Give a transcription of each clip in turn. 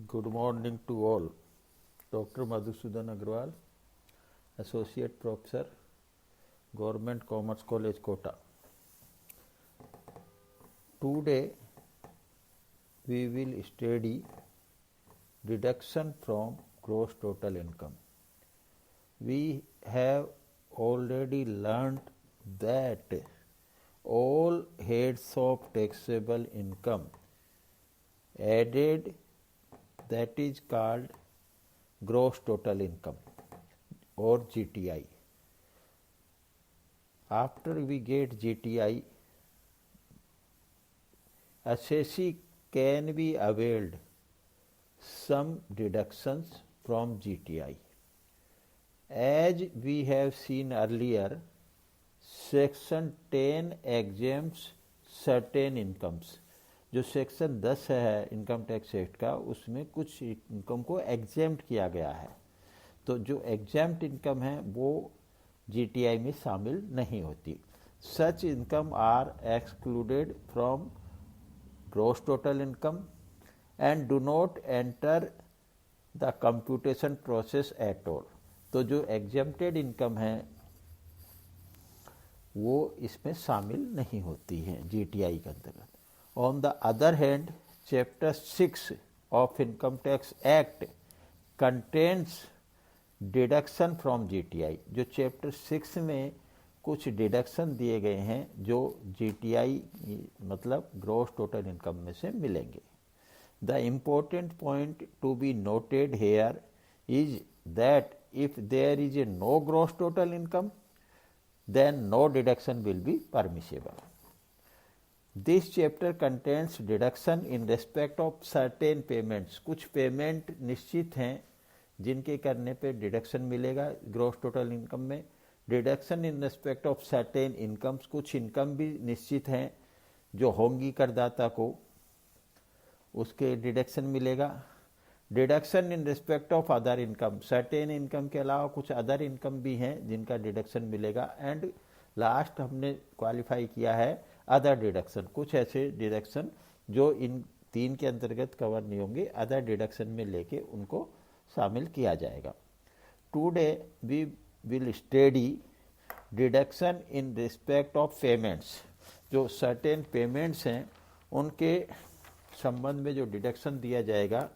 Good morning to all. Dr. Madhusudan Agrawal, Associate Professor, Government Commerce College, Kota. Today we will study deduction from gross total income. We have already learned that all heads of taxable income added, that is called gross total income or GTI. After we get GTI, assessee can be availed some deductions from GTI. As we have seen earlier, Section 10 exempts certain incomes. जो section 10 है income tax act का, उसमें कुछ income को exempt किया गया है। तो जो एग्जेम्प्ट इनकम है वो जीटीआई में शामिल नहीं होती। Such income are excluded from gross total income and do not enter the computation process at all. तो जो एग्जेम्प्टेड इनकम है वो इसमें शामिल नहीं होती है जीटीआई के अंतर्गत। On the other hand, Chapter 6 of Income Tax Act contains deduction from GTI. जो Chapter 6 में कुछ डिडक्शन दिए गए हैं जो GTI मतलब ग्रॉस टोटल इनकम में से मिलेंगे। The important point to be noted here is that if there is a no gross total income, then no deduction will be permissible. This chapter contains deduction in respect of certain payments. कुछ payment निश्चित हैं जिनके करने पे deduction मिलेगा gross total income में। Deduction in respect of certain incomes, कुछ income भी निश्चित हैं जो होंगी करदाता को, उसके डिडक्शन मिलेगा। Deduction in respect of other income, certain income के अलावा कुछ अदर इनकम भी हैं जिनका डिडक्शन मिलेगा। एंड लास्ट हमने क्वालिफाई किया है अदर डिडक्शन, कुछ ऐसे डिडक्शन जो इन तीन के अंतर्गत कवर नहीं होंगे, अदर डिडक्शन में लेके उनको शामिल किया जाएगा। Today we will study deduction in respect of payments. जो सर्टेन पेमेंट्स हैं उनके संबंध में जो डिडक्शन दिया जाएगा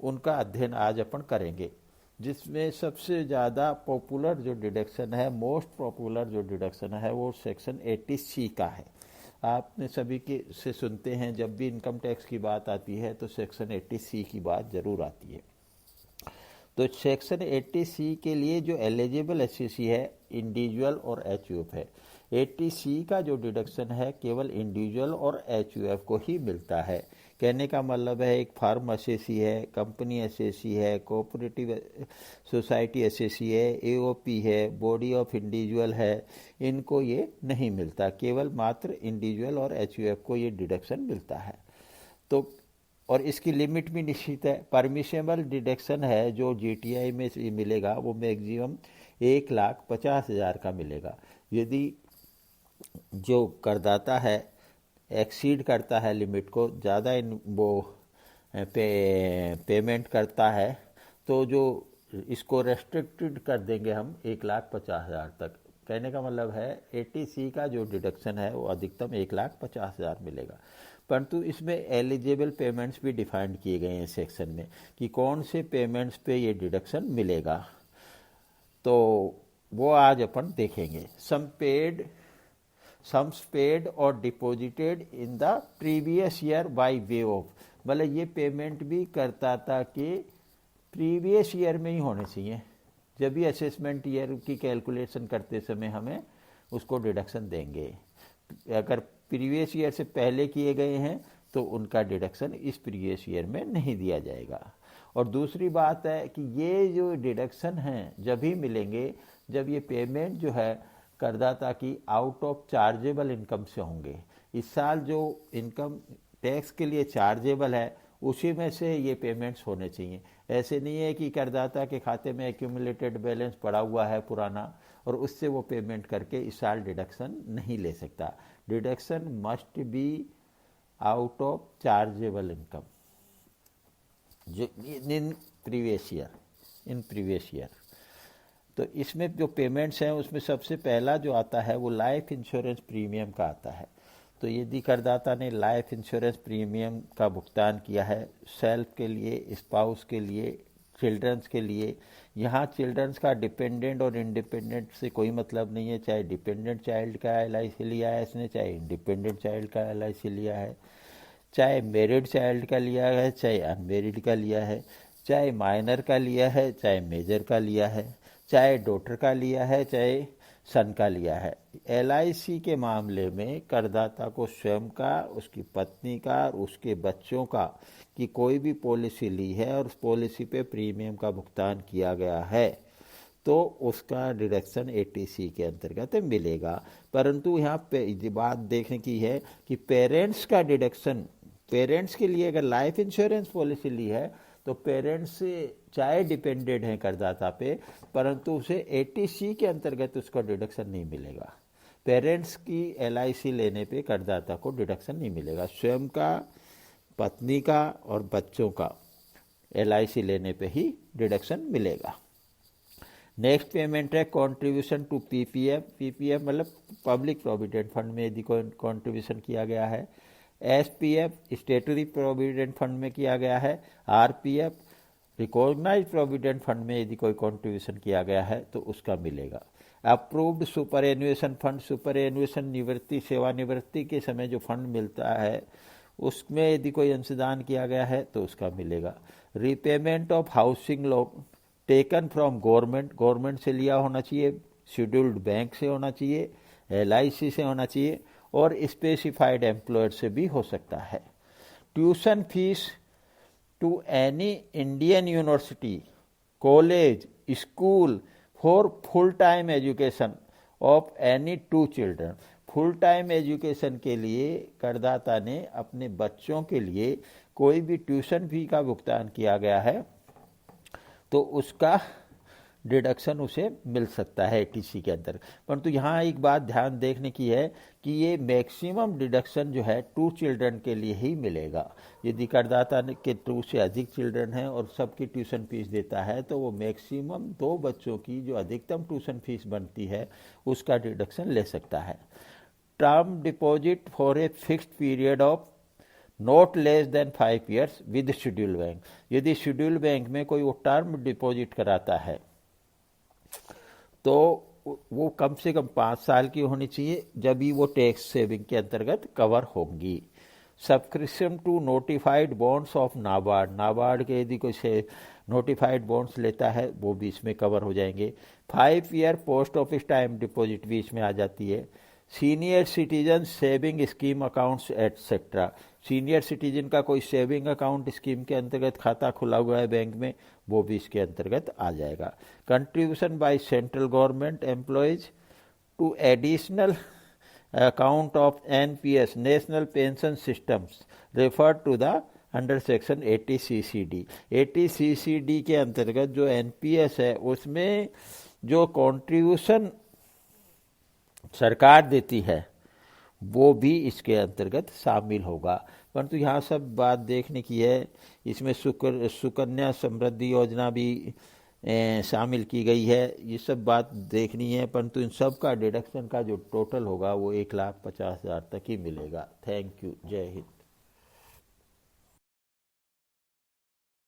उनका अध्ययन आज अपन करेंगे, जिसमें सबसे ज़्यादा पॉपुलर जो डिडक्शन है, मोस्ट पॉपुलर जो डिडक्शन है वो सेक्शन 80C का है। आपने सभी के से सुनते हैं जब भी इनकम टैक्स की बात आती है तो सेक्शन 80C की बात ज़रूर आती है। तो सेक्शन 80C के लिए जो एलिजिबल एसएसी है इंडिविजुअल और एचयूएफ है। 80C का जो डिडक्शन है केवल इंडिविजुअल और एचयूएफ को ही मिलता है। कहने का मतलब है एक फार्म एसएसी है, कंपनी एसएसी है, कोऑपरेटिव सोसाइटी एसएसी है, एओपी है, बॉडी ऑफ इंडिविजुअल है, इनको ये नहीं मिलता। केवल मात्र इंडिविजुअल और एचयूएफ को ये डिडक्शन मिलता है। तो और इसकी लिमिट भी निश्चित है। परमिशेबल डिडक्शन है जो जीटीआई में मिलेगा वो मैक्सिमम 1,50,000 का मिलेगा। यदि जो करदाता है एक्सीड करता है लिमिट को, ज़्यादा पेमेंट करता है तो जो इसको रेस्ट्रिक्टेड कर देंगे हम 1,50,000 तक। कहने का मतलब है 80C का जो डिडक्शन है वो अधिकतम 1,50,000 मिलेगा। परंतु इसमें एलिजिबल पेमेंट्स भी डिफाइंड किए गए हैं सेक्शन में कि कौन से पेमेंट्स पे ये डिडक्शन मिलेगा, तो वो आज अपन देखेंगे। सम्स पेड और deposited in the previous year by way of, मतलब ये पेमेंट भी करदाता के प्रीवियस ईयर में ही होने चाहिए। जब भी असेसमेंट ईयर की कैलकुलेशन करते समय हमें उसको डिडक्शन देंगे। अगर प्रीवियस ईयर से पहले किए गए हैं तो उनका डिडक्शन इस प्रीवियस ईयर में नहीं दिया जाएगा। और दूसरी बात है कि ये जो डिडक्शन हैं जब ही मिलेंगे जब ये पेमेंट जो है करदाता की आउट ऑफ चार्जेबल इनकम से होंगे। इस साल जो इनकम टैक्स के लिए चार्जेबल है उसी में से ये पेमेंट्स होने चाहिए। ऐसे नहीं है कि करदाता के खाते में एक्यूमुलेटेड बैलेंस पड़ा हुआ है पुराना और उससे वो पेमेंट करके इस साल डिडक्शन नहीं ले सकता। Deduction must be out of chargeable income. जो इन प्रीवियस ईयर। तो इसमें जो पेमेंट्स हैं उसमें सबसे पहला जो आता है वो लाइफ इंश्योरेंस प्रीमियम का आता है। तो यदि करदाता ने लाइफ इंश्योरेंस प्रीमियम का भुगतान किया है सेल्फ के लिए, स्पाउस के लिए, चिल्ड्रंस के लिए, यहाँ चिल्ड्रंस का डिपेंडेंट और इंडिपेंडेंट से कोई मतलब नहीं है, चाहे डिपेंडेंट चाइल्ड का LIC लिया है इसने, चाहे इंडिपेंडेंट चाइल्ड का LIC लिया है, चाहे मैरिड चाइल्ड का लिया है, चाहे अनमेरिड का लिया है, चाहे माइनर का लिया है, चाहे मेजर का लिया है, चाहे डॉटर का लिया है, चाहे सन का लिया है। LIC के मामले में करदाता को स्वयं का, उसकी पत्नी का और उसके बच्चों का कि कोई भी पॉलिसी ली है और उस पॉलिसी पे प्रीमियम का भुगतान किया गया है तो उसका डिडक्शन ATC के अंतर्गत मिलेगा। परंतु यहाँ पे बात देखने की है कि पेरेंट्स का डिडक्शन, पेरेंट्स के लिए अगर लाइफ इंश्योरेंस पॉलिसी ली है तो पेरेंट्स चाहे डिपेंडेंट हैं करदाता पे, परंतु उसे ATC के अंतर्गत उसका डिडक्शन नहीं मिलेगा। पेरेंट्स की LIC लेने पे करदाता को डिडक्शन नहीं मिलेगा, स्वयं का, पत्नी का और बच्चों का LIC लेने पे ही डिडक्शन मिलेगा। नेक्स्ट पेमेंट है कॉन्ट्रीब्यूशन टू PPF मतलब पब्लिक प्रोविडेंट फंड में यदि कोई कॉन्ट्रीब्यूशन किया गया है, SPF स्टेटरी प्रोविडेंट फंड में किया गया है, RPF रिकॉग्नाइज प्रोविडेंट फंड में यदि कोई कॉन्ट्रीब्यूशन किया गया है तो उसका मिलेगा। अप्रूव्ड सुपर एन्युएशन फंड, सुपर एन्युएशन निवृत्ति, सेवानिवृत्ति के समय जो फंड मिलता है उसमें यदि कोई अंशदान किया गया है तो उसका मिलेगा। Repayment of housing loan taken from government से लिया होना चाहिए, शेड्यूल्ड बैंक से होना चाहिए, LIC से होना चाहिए और स्पेसिफाइड एम्प्लॉयर से भी हो सकता है। Tuition fees to any Indian university, college, school for full time education of any 2 children, full time education के लिए करदाता ने अपने बच्चों के लिए कोई भी ट्यूशन फी का भुगतान किया गया है तो उसका डिडक्शन उसे मिल सकता है ATC के अंदर। परंतु यहाँ एक बात ध्यान देखने की है कि ये मैक्सिमम डिडक्शन जो है 2 चिल्ड्रन के लिए ही मिलेगा। यदि करदाता के 2 से अधिक चिल्ड्रन हैं और सबकी ट्यूशन फीस देता है तो वो मैक्सिमम 2 बच्चों की जो अधिकतम ट्यूशन फीस बनती है उसका डिडक्शन ले सकता है। Term deposit for a fixed period of not less than 5 years with schedule bank, यदि शेड्यूल बैंक में कोई वो टर्म डिपॉजिट कराता है तो वो कम से कम 5 साल की होनी चाहिए, जब भी वो टैक्स सेविंग के अंतर्गत कवर होंगी। Subscription to notified bonds of NABARD, NABARD के यदि कोई से नोटिफाइड बॉन्ड्स लेता है वो भी इसमें कवर हो जाएंगे। 5 year post office time deposit भी इसमें आ जाती है। Senior citizen saving scheme accounts etcetera, senior citizen का कोई सेविंग अकाउंट स्कीम के अंतर्गत खाता खुला हुआ है बैंक में वो भी इसके अंतर्गत आ जाएगा। Contribution by central government employees to additional account of NPS national pension systems refer to the under section 80CCD, 80CCD के अंतर्गत जो NPS है उसमें जो कंट्रीब्यूशन सरकार देती है वो भी इसके अंतर्गत शामिल होगा। परंतु यहाँ सब बात देखने की है, इसमें सुकन्या समृद्धि योजना भी शामिल की गई है, ये सब बात देखनी है। परंतु इन सब का डिडक्शन का जो टोटल होगा वो 1,50,000 तक ही मिलेगा। थैंक यू, जय हिंद।